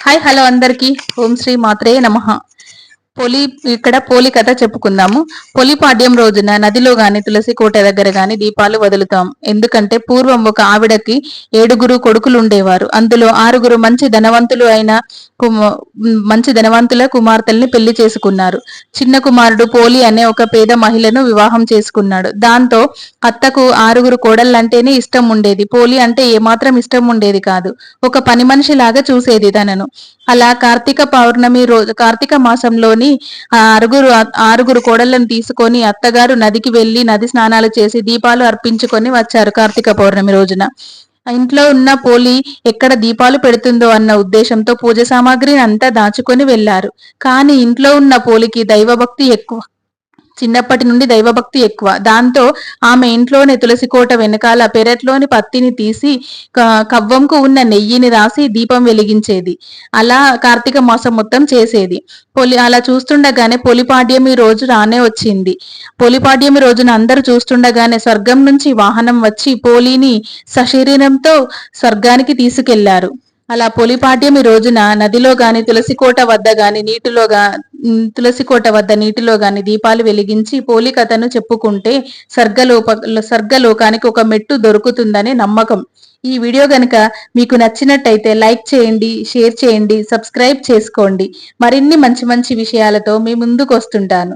Hi hello అందరికి ఓం శ్రీ మాత్రే నమః. పోలి ఇక్కడ పోలి కథ చెప్పుకుందాము. పొలిపాడ్యం రోజున నదిలో గాని తులసి కోట దగ్గర గాని దీపాలు వదులుతాం. ఎందుకంటే పూర్వం ఒక ఆవిడకి 7 కొడుకులు ఉండేవారు. అందులో 6 మంచి ధనవంతులు అయిన మంచి ధనవంతుల కుమార్తెల్ని పెళ్లి చేసుకున్నారు. చిన్న కుమారుడు పోలి అనే ఒక పేద మహిళను వివాహం చేసుకున్నాడు. దాంతో అత్తకు 6 కోడళ్ళంటేనే ఇష్టం ఉండేది. పోలి అంటే ఏమాత్రం ఇష్టం ఉండేది కాదు. ఒక పని మనిషిలాగా చూసేది తనను. అలా కార్తీక మాసంలోని ఆరుగురు కోడళ్ళను తీసుకొని అత్తగారు నదికి వెళ్లి నది స్నానాలు చేసి దీపాలు అర్పించుకొని వచ్చారు కార్తీక పౌర్ణమి రోజున. ఇంట్లో ఉన్న పోలి ఎక్కడ దీపాలు పెడుతుందో అన్న ఉద్దేశంతో పూజ సామాగ్రిని అంతా దాచుకొని వెళ్లారు. కానీ ఇంట్లో ఉన్న పోలికి దైవభక్తి ఎక్కువ. చిన్నప్పటి నుండి దైవభక్తి ఎక్కువ. దాంతో ఆమె ఇంట్లోనే తులసి కోట వెనకాల పెరట్లోని పత్తిని తీసి కవ్వంకు ఉన్న నెయ్యిని రాసి దీపం వెలిగించేది. అలా కార్తీక మాసం మొత్తం చేసేది. అలా చూస్తుండగానే పొలిపాడ్యమి రోజు రానే వచ్చింది. పొలిపాడ్యమి రోజున అందరూ చూస్తుండగానే స్వర్గం నుంచి వాహనం వచ్చి పోలిని సశరీరంతో స్వర్గానికి తీసుకెళ్లారు. అలా పొలిపాడ్యమి రోజున నదిలో గాని తులసి కోట వద్ద నీటిలో గాని దీపాలు వెలిగించి పోలి కథను చెప్పుకుంటే స్వర్గలోకానికి ఒక మెట్టు దొరుకుతుందనే నమ్మకం. ఈ వీడియో గనుక మీకు నచ్చినట్టయితే లైక్ చేయండి, షేర్ చేయండి, సబ్స్క్రైబ్ చేసుకోండి. మరిన్ని మంచి మంచి విషయాలతో మీ ముందుకు వస్తుంటాను.